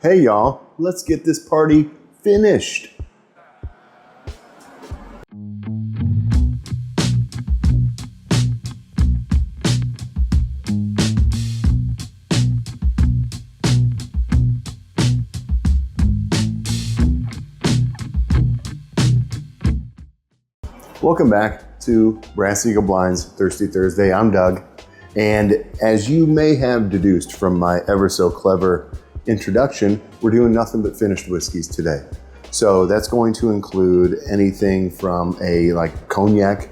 Hey y'all, let's get this party finished. Welcome back to Brass Eagle Blinds Thirsty Thursday. I'm Doug, and as you may have deduced from my ever so clever introduction, we're doing nothing but finished whiskeys today. So that's going to include anything from a cognac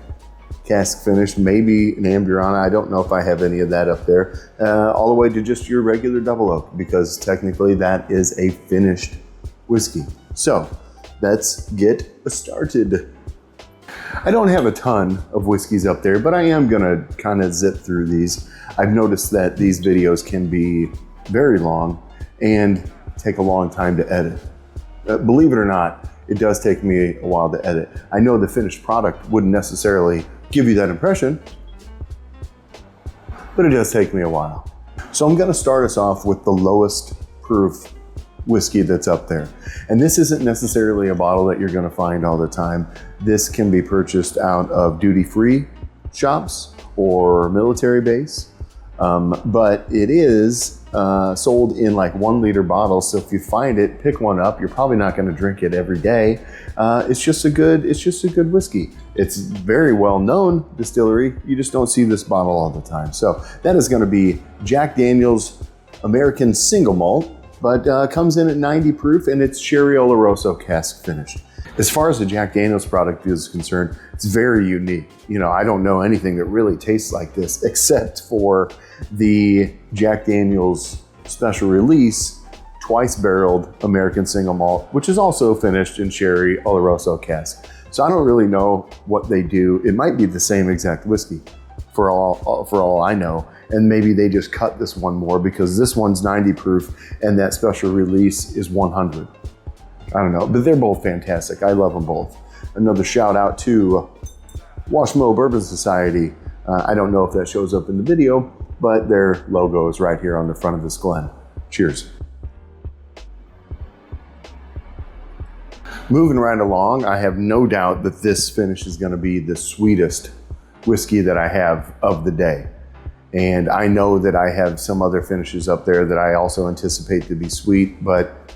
cask finish, maybe an Amburana. I don't know if I have any of that up there, all the way to just your regular double oak, because technically that is a finished whiskey. So let's get started. I don't have a ton of whiskeys up there, but I am gonna kind of zip through these. I've noticed that these videos can be very long and take a long time to edit. Believe it or not, it does take me a while to edit. I know the finished product wouldn't necessarily give you that impression, but it does take me a while. So I'm gonna start us off with the lowest proof whiskey that's up there. And this isn't necessarily a bottle that you're gonna find all the time. This can be purchased out of duty-free shops or military base, but it is sold in 1 liter bottles. So if you find it, pick one up. You're probably not gonna drink it every day. It's just a good whiskey. It's very well known distillery. You just don't see this bottle all the time. So that is gonna be Jack Daniel's American Single Malt, but comes in at 90 proof, and it's Sherry Oloroso cask finished. As far as the Jack Daniel's product is concerned, it's very unique. You know, I don't know anything that really tastes like this except for the Jack Daniel's special release, twice barreled American Single Malt, which is also finished in Sherry Oloroso cask. So I don't really know what they do. It might be the same exact whiskey for all I know. And maybe they just cut this one more because this one's 90 proof and that special release is 100. I don't know, but they're both fantastic. I love them both. Another shout out to Washmo Bourbon Society. I don't know if that shows up in the video, but their logo is right here on the front of this Glen. Cheers. Moving right along, I have no doubt that this finish is gonna be the sweetest whiskey that I have of the day. And I know that I have some other finishes up there that I also anticipate to be sweet, but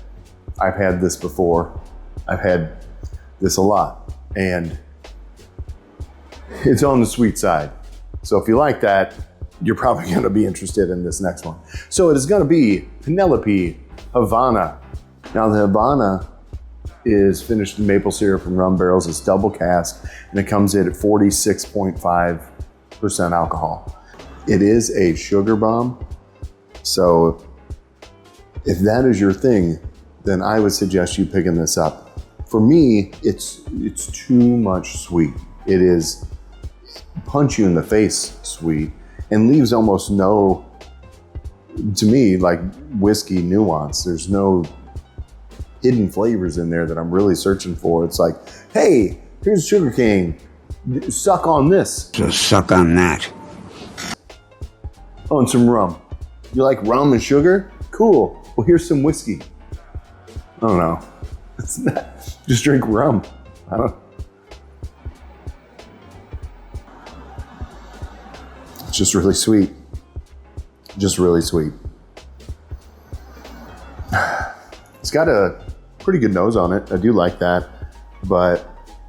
I've had this before. I've had this a lot, and it's on the sweet side. So if you like that, you're probably gonna be interested in this next one. So it is gonna be Penelope Havana. Now the Havana is finished in maple syrup and rum barrels. It's double cask, and it comes in at 46.5% alcohol. It is a sugar bomb, so if that is your thing, then I would suggest you picking this up. For me, it's too much sweet. It is punch you in the face sweet and leaves almost no, to me, whiskey nuance. There's no hidden flavors in there that I'm really searching for. It's like, hey, here's sugar cane, suck on this. So suck on that. Oh, and some rum. You like rum and sugar? Cool. Well, here's some whiskey. I don't know. It's not, just drink rum. I don't. It's just really sweet. Just really sweet. It's got a pretty good nose on it. I do like that, but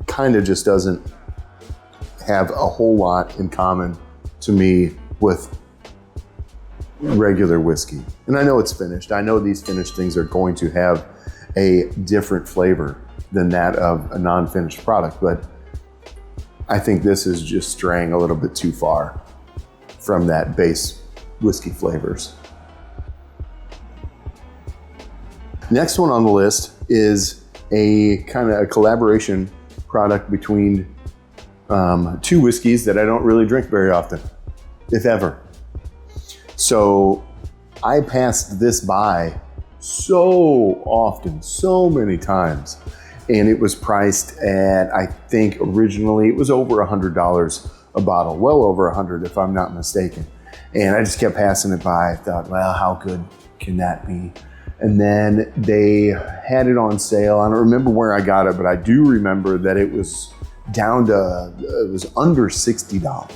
kind of just doesn't have a whole lot in common to me with regular whiskey. And I know it's finished. I know these finished things are going to have a different flavor than that of a non-finished product, but I think this is just straying a little bit too far from that base whiskey flavors. Next one on the list is a kind of a collaboration product between two whiskeys that I don't really drink very often, if ever. So I passed this by so often, so many times, and it was priced at, I think originally it was over $100 a bottle, well over 100 if I'm not mistaken. And I just kept passing it by. I thought, well, how good can that be? And then they had it on sale. I don't remember where I got it, but I do remember that it was down to, it was under $60. I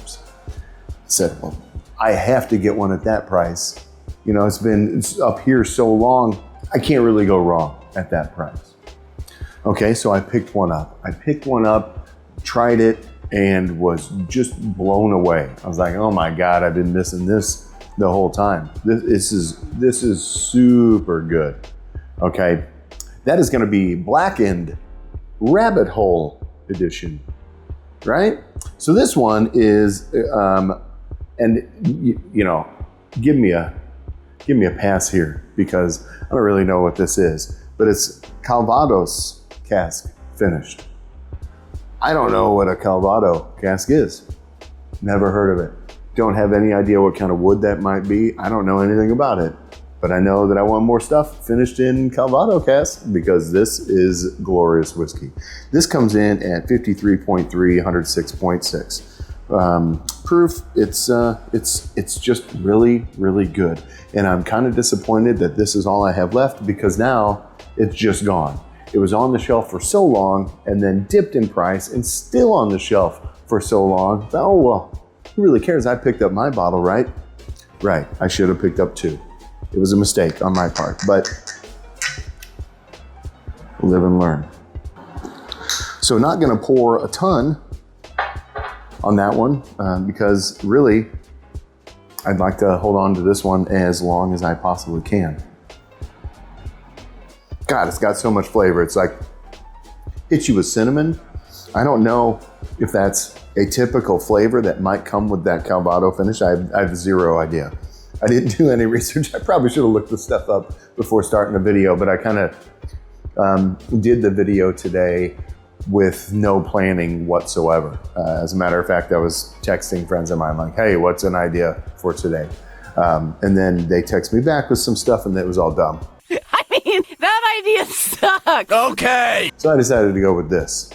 said, well, I have to get one at that price. You know, it's up here so long, I can't really go wrong at that price. Okay, so I picked one up. Tried it, and was just blown away. I was like, oh my God, I've been missing this the whole time. This is super good. Okay, that is gonna be Blackened Rabbit Hole Edition, right? So this one is, and you know, give me a pass here because I don't really know what this is, but it's Calvados cask finished. I don't know what a Calvado cask is. Never heard of it. Don't have any idea what kind of wood that might be. I don't know anything about it, but I know that I want more stuff finished in Calvado cask because this is glorious whiskey. This comes in at 53.3, 106.6. Proof, it's just really, really good. And I'm kind of disappointed that this is all I have left because now it's just gone. It was on the shelf for so long and then dipped in price and still on the shelf for so long. Oh, well, who really cares? I picked up my bottle, right? Right, I should have picked up 2. It was a mistake on my part, but live and learn. So not gonna pour a ton on that one because really, I'd like to hold on to this one as long as I possibly can. God, it's got so much flavor. It's like, hits you with cinnamon. I don't know if that's a typical flavor that might come with that Calvado finish. I have zero idea. I didn't do any research. I probably should have looked this stuff up before starting the video, but I kind of did the video today with no planning whatsoever. As a matter of fact, I was texting friends of mine like, hey, what's an idea for today? And then they text me back with some stuff and it was all dumb. I mean, that idea sucks. Okay. So I decided to go with this.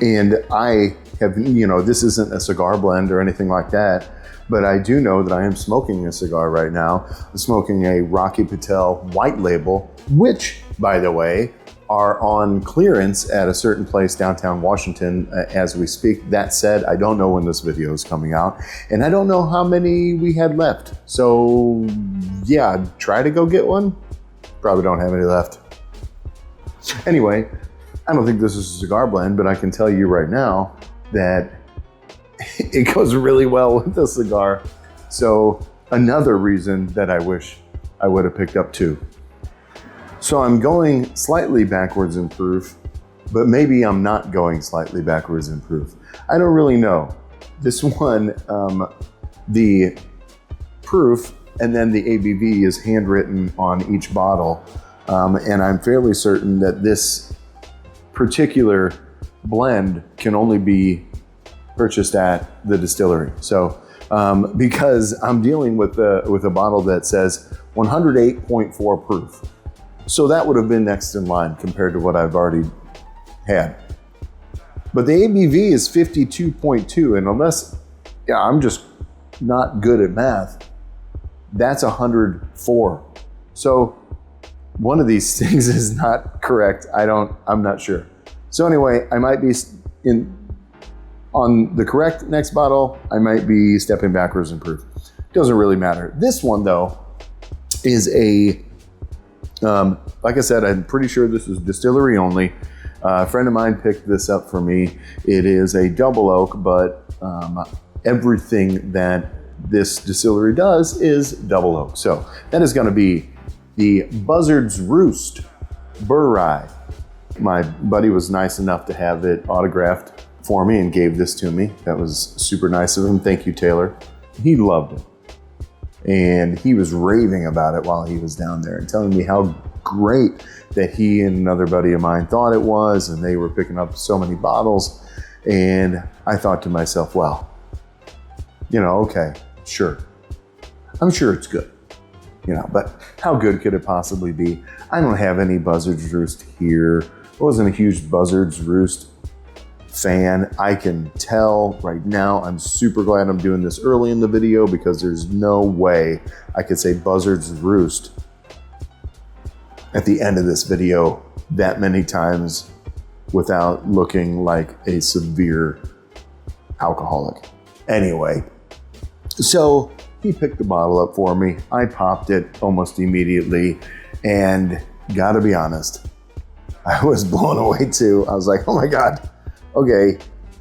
And I have, you know, this isn't a cigar blend or anything like that, but I do know that I am smoking a cigar right now. I'm smoking a Rocky Patel White Label, which, by the way, are on clearance at a certain place downtown Washington as we speak. That said, I don't know when this video is coming out, and I don't know how many we had left. So yeah, try to go get one. Probably don't have any left. Anyway, I don't think this is a cigar blend, but I can tell you right now that it goes really well with the cigar. So another reason that I wish I would have picked up 2. So I'm going slightly backwards in proof, but maybe I'm not going slightly backwards in proof. I don't really know. This one, the proof and then the ABV is handwritten on each bottle. And I'm fairly certain that this particular blend can only be purchased at the distillery. So because I'm dealing with a bottle that says 108.4 proof. So that would have been next in line compared to what I've already had. But the ABV is 52.2, and unless, yeah, I'm just not good at math, that's 104. So one of these things is not correct. I'm not sure. So anyway, I might be on the correct next bottle, I might be stepping backwards in proof. Doesn't really matter. This one though is a, like I said, I'm pretty sure this is distillery only. A friend of mine picked this up for me. It is a double oak, but everything that this distillery does is double oak. So that is gonna be the Buzzard's Roost Burr Rye. My buddy was nice enough to have it autographed for me and gave this to me. That was super nice of him. Thank you, Taylor. He loved it. And he was raving about it while he was down there and telling me how great that he and another buddy of mine thought it was, and they were picking up so many bottles. And I thought to myself, well, you know, okay, sure. I'm sure it's good, you know, but how good could it possibly be? I don't have any Buzzard's Roost here. I wasn't a huge Buzzard's Roost fan. I can tell right now. I'm super glad I'm doing this early in the video because there's no way I could say Buzzard's Roost at the end of this video that many times without looking like a severe alcoholic. Anyway, so he picked the bottle up for me. I popped it almost immediately, and gotta be honest, I was blown away too. I was like, oh my God, okay,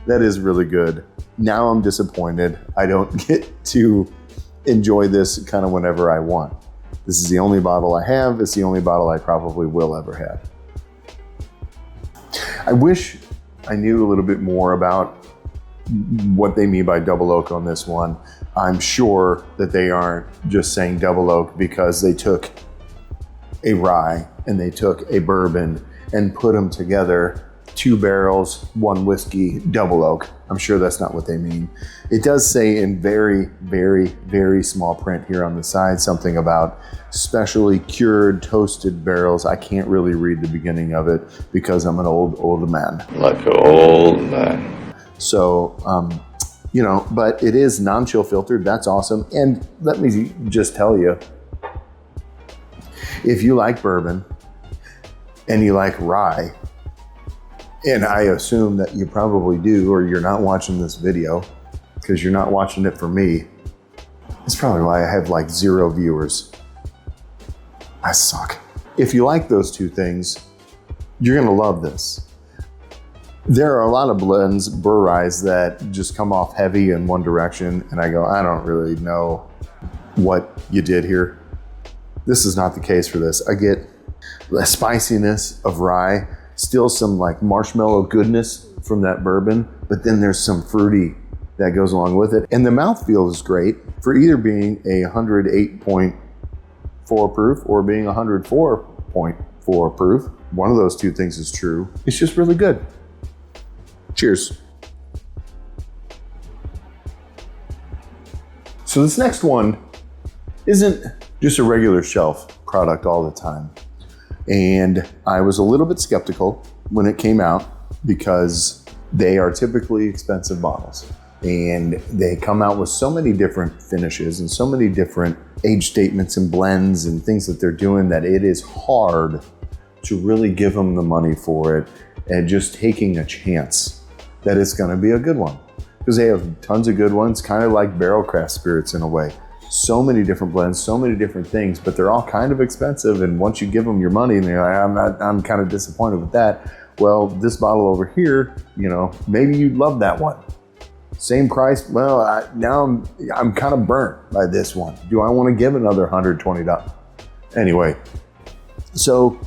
that is really good. Now I'm disappointed. I don't get to enjoy this kind of whenever I want. This is the only bottle I have. It's the only bottle I probably will ever have. I wish I knew a little bit more about what they mean by double oak on this one. I'm sure that they aren't just saying double oak because they took a rye and they took a bourbon and put them together, 2 barrels, 1 whiskey, double oak. I'm sure that's not what they mean. It does say in very, very, very small print here on the side something about specially cured toasted barrels. I can't really read the beginning of it because I'm an old man. Like an old man. So, you know, but it is non-chill filtered. That's awesome. And let me just tell you, if you like bourbon and you like rye, and I assume that you probably do, or you're not watching this video because you're not watching it for me. That's probably why I have like 0 viewers. I suck. If you like those 2 things, you're gonna love this. There are a lot of blends, ryes, that just come off heavy in one direction, and I go, I don't really know what you did here. This is not the case for this. I get the spiciness of rye, still some like marshmallow goodness from that bourbon, but then there's some fruity that goes along with it. And the mouthfeel is great for either being a 108.4 proof or being 104.4 proof. One of those 2 things is true. It's just really good. Cheers. So this next one isn't just a regular shelf product all the time. And I was a little bit skeptical when it came out because they are typically expensive bottles. And they come out with so many different finishes and so many different age statements and blends and things that they're doing that it is hard to really give them the money for it and just taking a chance that it's gonna be a good one. Because they have tons of good ones, kind of like barrel craft spirits in a way. So many different blends, so many different things, but they're all kind of expensive. And once you give them your money, and they're like, I'm kind of disappointed with that. Well, this bottle over here, you know, maybe you'd love that one. Same price. Well, now I'm kind of burnt by this one. Do I want to give another $120? Anyway, so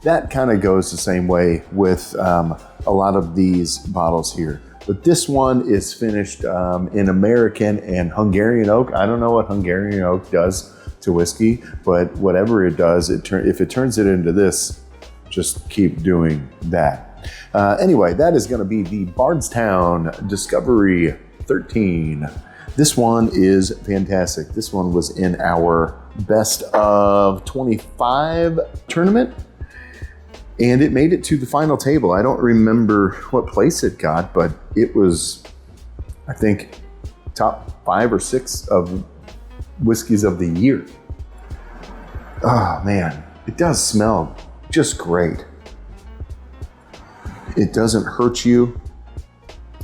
that kind of goes the same way with a lot of these bottles here. But this one is finished in American and Hungarian oak. I don't know what Hungarian oak does to whiskey, but whatever it does, if it turns it into this, just keep doing that. Anyway, that is going to be the Bardstown Discovery 13. This one is fantastic. This one was in our best of 25 tournament. And it made it to the final table. I don't remember what place it got, but it was, I think, top 5 or 6 of whiskeys of the year. Oh man, it does smell just great. It doesn't hurt you.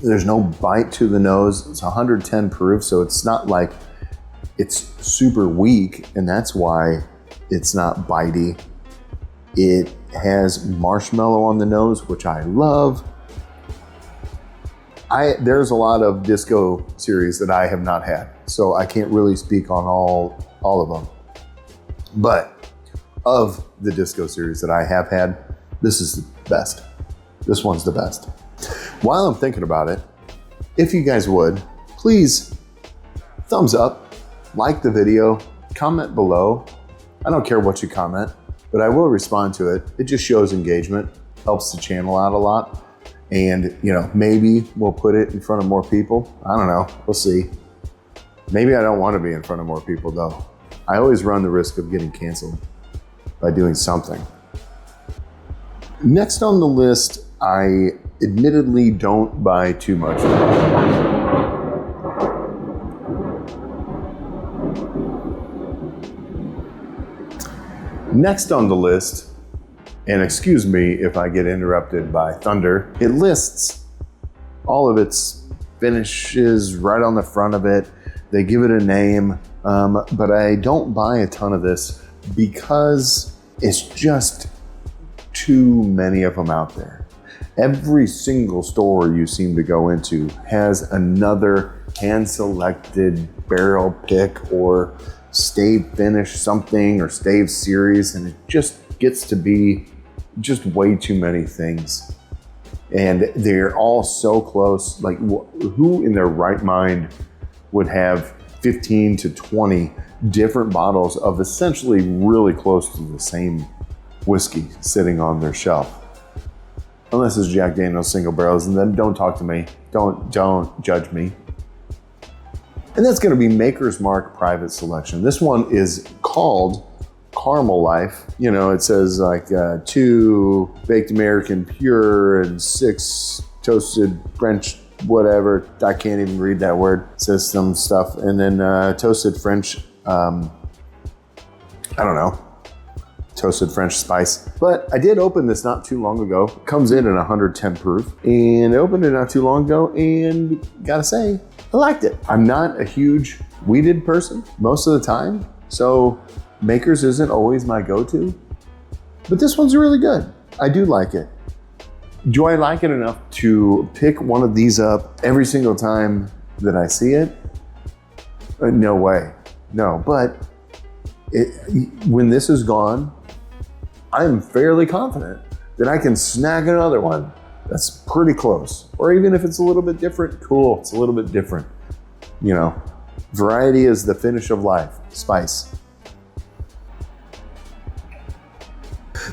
There's no bite to the nose. It's 110 proof, so it's not like it's super weak, and that's why it's not bitey. It has marshmallow on the nose, which I love. There's a lot of disco series that I have not had, so I can't really speak on all of them. But of the disco series that I have had, this is the best. This one's the best. While I'm thinking about it, if you guys would, please thumbs up, like the video, comment below. I don't care what you comment, but I will respond to it. It just shows engagement, helps the channel out a lot. And, you know, maybe we'll put it in front of more people. I don't know, we'll see. Maybe I don't want to be in front of more people though. I always run the risk of getting canceled by doing something. Next on the list, I admittedly don't buy too much. Next on the list And excuse me if I get interrupted by thunder. It lists all of its finishes right on the front of it. They give it a name, but I don't buy a ton of this because it's just too many of them out there. Every single store you seem to go into has another hand-selected barrel pick or stave finish something or stave series, and it just gets to be just way too many things. And they're all so close. Like, who in their right mind would have 15 to 20 different bottles of essentially really close to the same whiskey sitting on their shelf? Unless it's Jack Daniel's single barrels, and then don't talk to me. Don't judge me. And that's going to be Maker's Mark Private Selection. This one is called Caramel Life. You know, it says like 2 baked American pure and 6 toasted French whatever. I can't even read that word. It says some stuff. And then toasted French, I don't know, toasted French spice. But I did open this not too long ago. It comes in at 110 proof. And I opened it not too long ago and gotta say, I liked it. I'm not a huge weeded person most of the time. So Maker's isn't always my go-to, but this one's really good. I do like it. Do I like it enough to pick one of these up every single time that I see it? No way. No, but when this is gone, I'm fairly confident that I can snag another one that's pretty close. Or even if it's a little bit different, cool, it's a little bit different. You know, variety is the finish of life. Spice.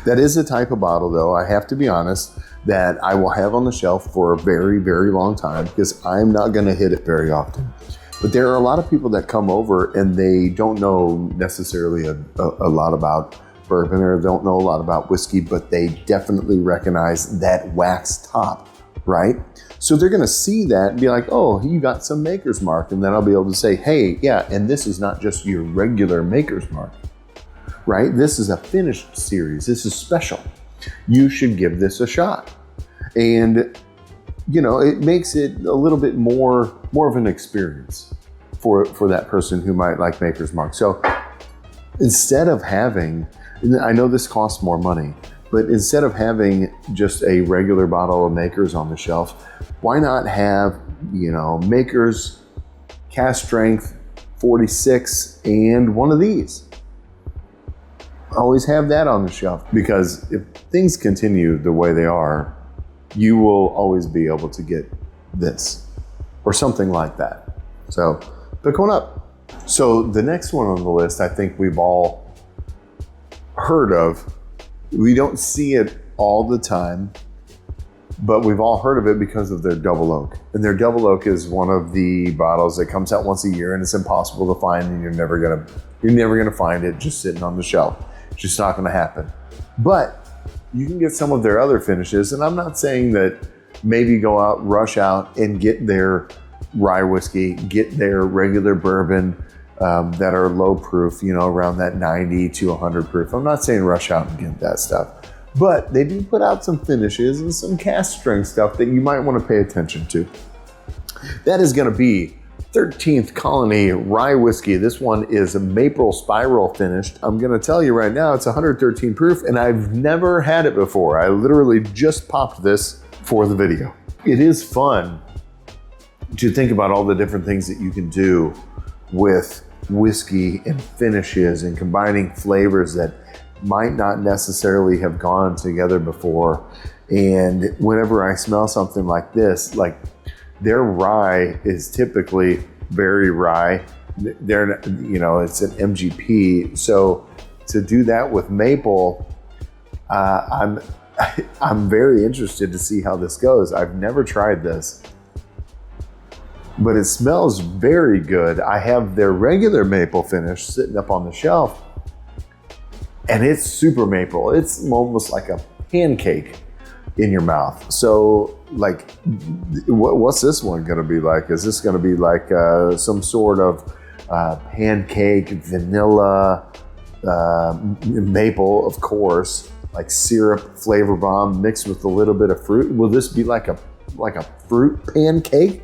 That is a type of bottle, though, I have to be honest, that I will have on the shelf for a very, very long time because I'm not going to hit it very often. But there are a lot of people that come over and they don't know necessarily a lot about bourbon or don't know a lot about whiskey, but they definitely recognize that wax top, right? So they're going to see that and be like, oh, you got some Maker's Mark. And then I'll be able to say, hey, yeah, and this is not just your regular Maker's Mark. Right? This is a finished series. This is special. You should give this a shot. And, you know, it makes it a little bit more of an experience for that person who might like Maker's Mark. So instead of having, and I know this costs more money, but instead of having just a regular bottle of Maker's on the shelf, why not have, you know, Maker's Cask Strength 46 and one of these? Always have that on the shelf, because if things continue the way they are, you will always be able to get this or something like that. So pick one up. So the next one on the list, I think we've all heard of. We don't see it all the time, but we've all heard of it because of their double oak. And their double oak is one of the bottles that comes out once a year, and it's impossible to find, and you're never gonna find it just sitting on the shelf. It's just not going to happen. But you can get some of their other finishes, and I'm not saying that maybe go out, rush out, and get their rye whiskey, get their regular bourbon that are low proof, you know, around that 90 to 100 proof. I'm not saying rush out and get that stuff, but they do put out some finishes and some cask strength stuff that you might want to pay attention to. That is going to be 13th Colony Rye Whiskey. This one is a maple spiral finished. I'm going to tell you right now, it's 113 proof, and I've never had it before. I literally just popped this for the video. It is fun to think about all the different things that you can do with whiskey and finishes and combining flavors that might not necessarily have gone together before. And whenever I smell something like this, like, their rye is typically very rye. They're, you know, it's an MGP. So to do that with maple, I'm very interested to see how this goes. I've never tried this, but it smells very good. I have their regular maple finish sitting up on the shelf, and it's super maple. It's almost like a pancake in your mouth. So, like, what's this one gonna be like? Is this gonna be like some sort of pancake, vanilla, maple, of course, like syrup flavor bomb mixed with a little bit of fruit. Will this be like a fruit pancake?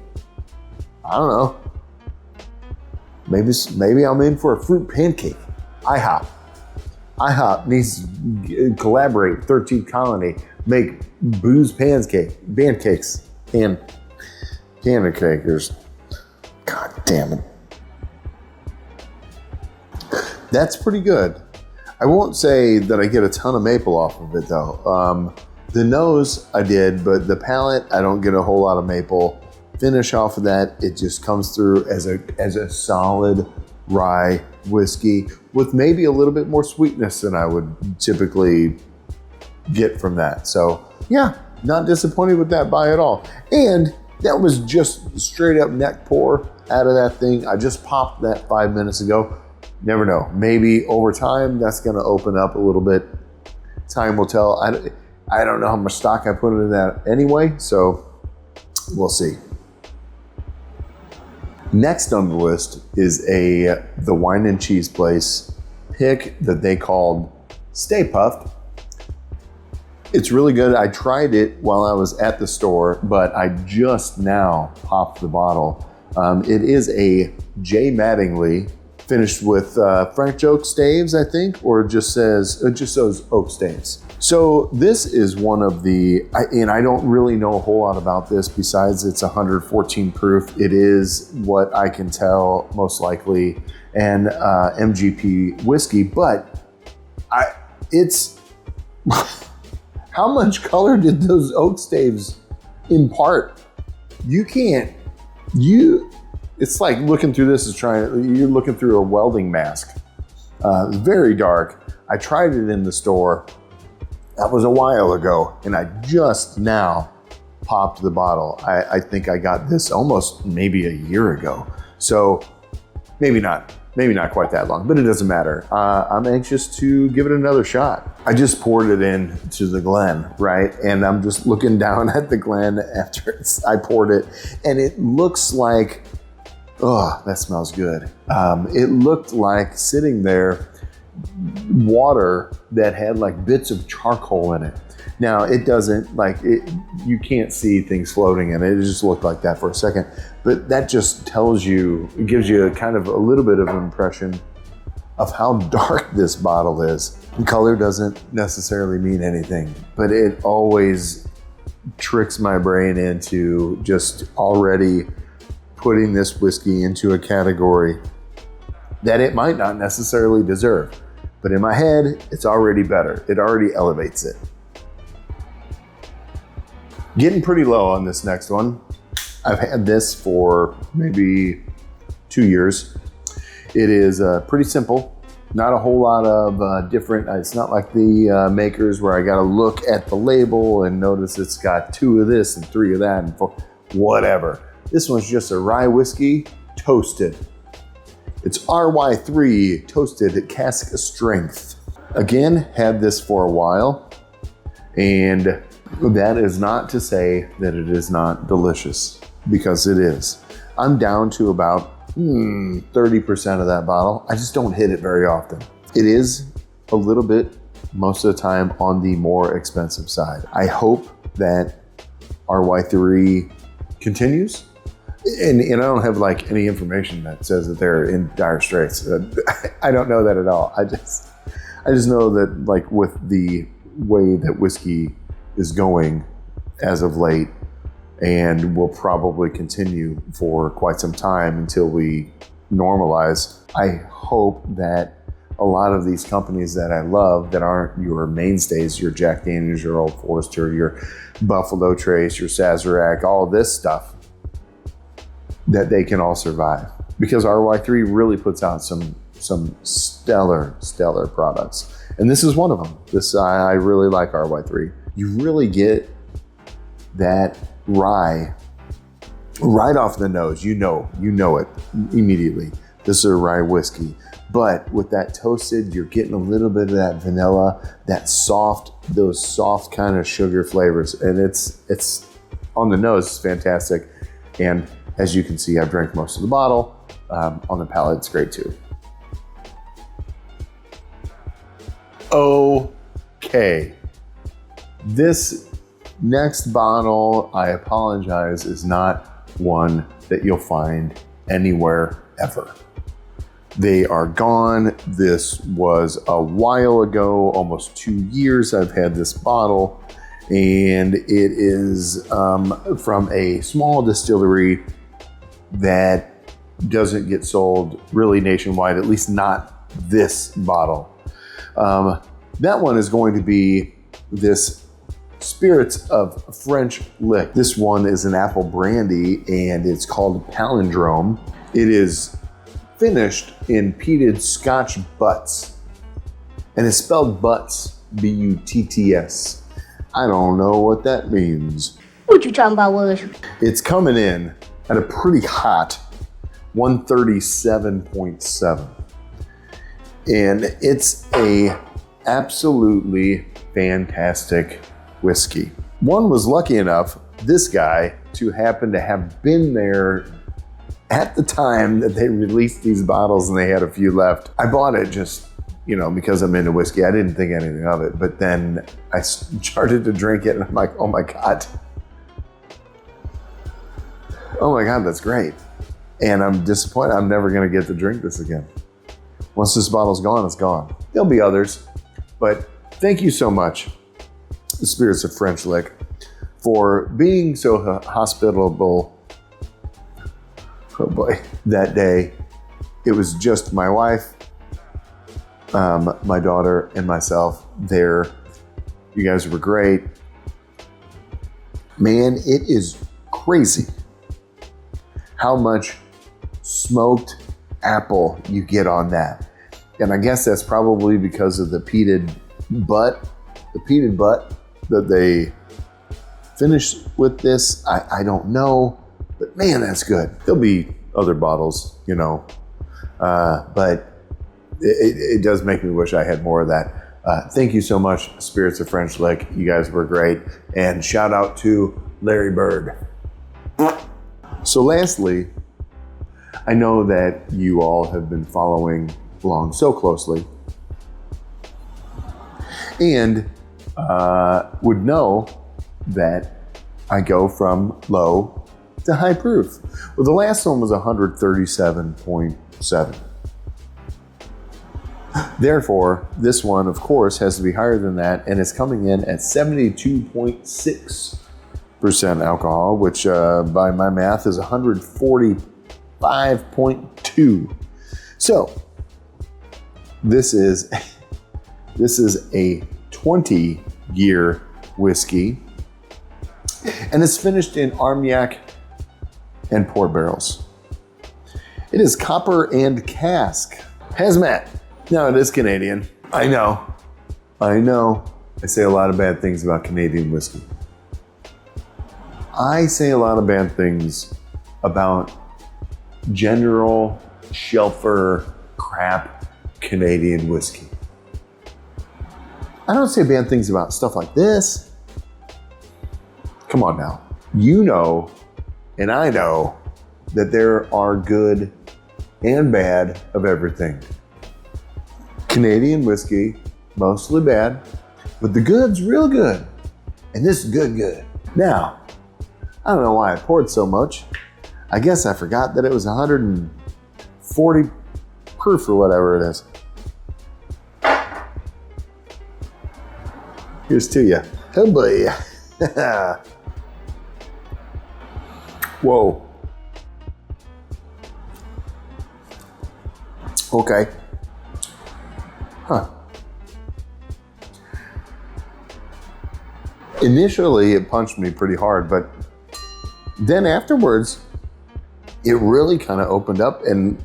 I don't know. Maybe I'm in for a fruit pancake. IHOP needs to collaborate. 13th Colony, make booze pancakes. Pancakers. God damn it. That's pretty good. I won't say that I get a ton of maple off of it though. The nose I did, but the palate I don't get a whole lot of maple. Finish off of that, it just comes through as a solid rye whiskey with maybe a little bit more sweetness than I would typically get from that. So yeah, not disappointed with that buy at all. And that was just straight up neck pour out of that thing. I just popped that 5 minutes ago. Never know. Maybe over time that's going to open up a little bit. Time will tell. I don't know how much stock I put into that anyway, so we'll see. Next on the list is the wine and cheese place pick that they called Stay Puft. It's really good. I tried it while I was at the store, but I just now popped the bottle. It is a J. Mattingly, finished with French oak staves, I think, or it just says oak staves. So this is one of and I don't really know a whole lot about this besides it's 114 proof. It is what I can tell most likely an MGP whiskey, but it's how much color did those oak staves impart? It's like looking through this you're looking through a welding mask. It's very dark. I tried it in the store. That was a while ago, and I just now popped the bottle. I think I got this almost maybe a year ago. So maybe not quite that long, but it doesn't matter. I'm anxious to give it another shot. I just poured it into the Glen, right? And I'm just looking down at the Glen after I poured it, and it looks like, oh, that smells good. It looked like sitting there, water that had like bits of charcoal in it. Now it doesn't you can't see things floating in it. It just looked like that for a second, but that just gives you a kind of a little bit of an impression of how dark this bottle is. Color doesn't necessarily mean anything, but it always tricks my brain into just already putting this whiskey into a category that it might not necessarily deserve. But in my head, it's already better. It already elevates it. Getting pretty low on this next one. I've had this for maybe 2 years. It is pretty simple. Not a whole lot of different, it's not like the makers where I gotta look at the label and notice it's got 2 of this and 3 of that and 4, whatever. This one's just a rye whiskey, toasted. It's RY3 toasted cask strength. Again, had this for a while, and that is not to say that it is not delicious, because it is. I'm down to about 30% of that bottle. I just don't hit it very often. It is a little bit, most of the time, on the more expensive side. I hope that RY3 continues. And I don't have like any information that says that they're in dire straits. I don't know that at all. I just know that like with the way that whiskey is going as of late, and will probably continue for quite some time until we normalize, I hope that a lot of these companies that I love that aren't your mainstays, your Jack Daniels, your Old Forester, your Buffalo Trace, your Sazerac, all of this stuff, that they can all survive, because RY3 really puts out some stellar products, and this is one of them. I really like RY3. You really get that rye right off the nose. You know it immediately. This is a rye whiskey, but with that toasted, you're getting a little bit of that vanilla, those soft kind of sugar flavors, and it's on the nose. It's fantastic, and as you can see, I've drank most of the bottle. On the palate, it's great too. Okay, This next bottle, I apologize, is not one that you'll find anywhere ever. They are gone. This was a while ago, almost 2 years I've had this bottle, and it is from a small distillery that doesn't get sold really nationwide, at least not this bottle. That one is going to be this Spirits of French Lick. This one is an apple brandy, and it's called Palindrome. It is finished in peated Scotch butts, and it's spelled butts, B-U-T-T-S. I don't know what that means. What you talking about, was? It's coming in at a pretty hot 137.7, and it's a absolutely fantastic whiskey. One was lucky enough, this guy, to happen to have been there at the time that they released these bottles and they had a few left. I bought it just, because I'm into whiskey. I didn't think anything of it, but then I started to drink it and I'm like, oh my God, that's great. And I'm disappointed I'm never gonna get to drink this again. Once this bottle's gone, it's gone. There'll be others, but thank you so much, the Spirits of French Lick, for being so hospitable. Oh boy, that day, it was just my wife, my daughter, and myself there. You guys were great. Man, it is crazy how much smoked apple you get on that. And I guess that's probably because of the peated butt that they finished with this. I don't know, but man, that's good. There'll be other bottles, but it does make me wish I had more of that. Thank you so much, Spirits of French Lick. You guys were great. And shout out to Larry Bird. So lastly, I know that you all have been following along so closely and would know that I go from low to high proof. Well, the last one was 137.7. Therefore, this one, of course, has to be higher than that, and it's coming in at 72.6% alcohol, which by my math is 145.2. So, this is a 20-year whiskey, and it's finished in Armagnac and port barrels. It is copper and cask. Hazmat. No, it is Canadian. I know. I say a lot of bad things about Canadian whiskey. I say a lot of bad things about general shelfer crap Canadian whiskey. I don't say bad things about stuff like this. Come on now. You know, and I know that there are good and bad of everything. Canadian whiskey, mostly bad, but the good's real good. And this is good. Now, I don't know why I poured so much. I guess I forgot that it was 140 proof or whatever it is. Here's to you. Oh boy. Whoa. Okay. Huh. Initially, it punched me pretty hard, but then afterwards, it really kind of opened up and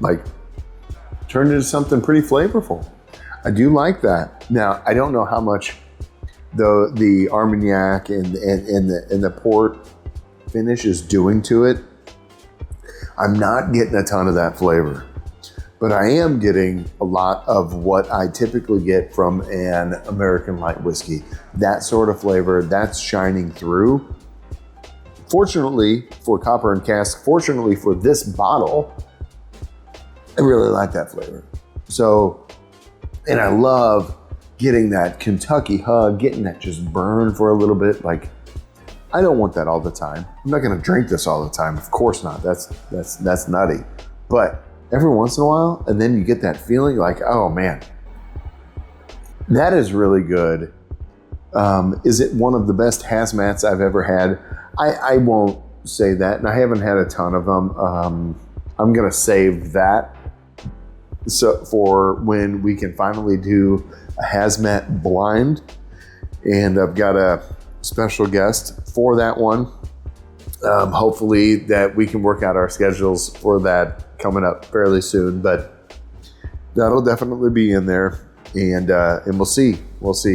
turned into something pretty flavorful. I do like that. Now, I don't know how much the Armagnac and the port finish is doing to it. I'm not getting a ton of that flavor, but I am getting a lot of what I typically get from an American light whiskey. That sort of flavor, that's shining through. Fortunately for Copper and Cask, fortunately for this bottle, I really like that flavor. So, and I love getting that Kentucky hug, getting that just burn for a little bit. Like, I don't want that all the time. I'm not gonna drink this all the time. Of course not. That's nutty. But every once in a while, and then you get that feeling like, oh man, that is really good. Is it one of the best hazmats I've ever had? I won't say that, and I haven't had a ton of them. I'm gonna save that for when we can finally do a hazmat blind, and I've got a special guest for that one. Hopefully that we can work out our schedules for that coming up fairly soon, but that'll definitely be in there, and we'll see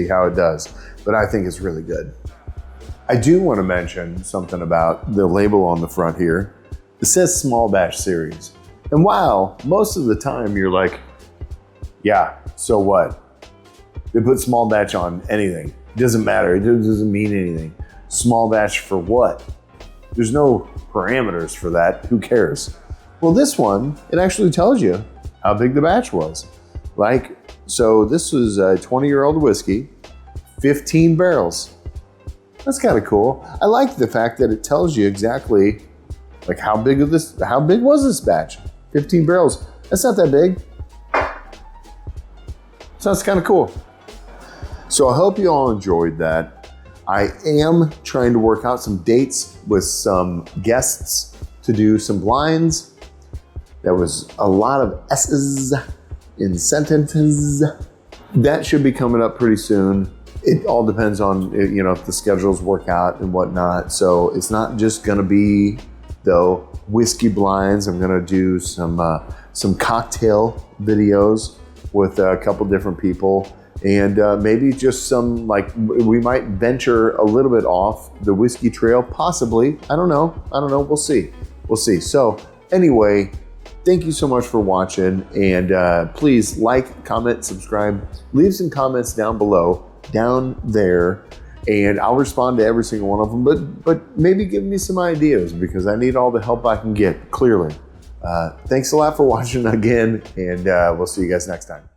how it does. But I think it's really good. I do want to mention something about the label on the front here. It says small batch series. And while most of the time you're like, yeah, so what? They put small batch on anything. It doesn't matter. It doesn't mean anything. Small batch for what? There's no parameters for that. Who cares? Well, this one, it actually tells you how big the batch was. Like, so this was a 20-year-old whiskey, 15 barrels. That's kind of cool. I like the fact that it tells you exactly like how big was this batch? 15 barrels. That's not that big. So that's kind of cool. So I hope you all enjoyed that. I am trying to work out some dates with some guests to do some blinds. There was a lot of S's in sentences. That should be coming up pretty soon. It all depends on, if the schedules work out and whatnot. So it's not just gonna be though whiskey blinds. I'm gonna do some cocktail videos with a couple different people, and maybe just some, like, we might venture a little bit off the whiskey trail, possibly. I don't know. We'll see. So anyway, thank you so much for watching, and please like, comment, subscribe, leave some comments down below, down there, and I'll respond to every single one of them, but maybe give me some ideas, because I need all the help I can get, clearly. Thanks a lot for watching again, and we'll see you guys next time.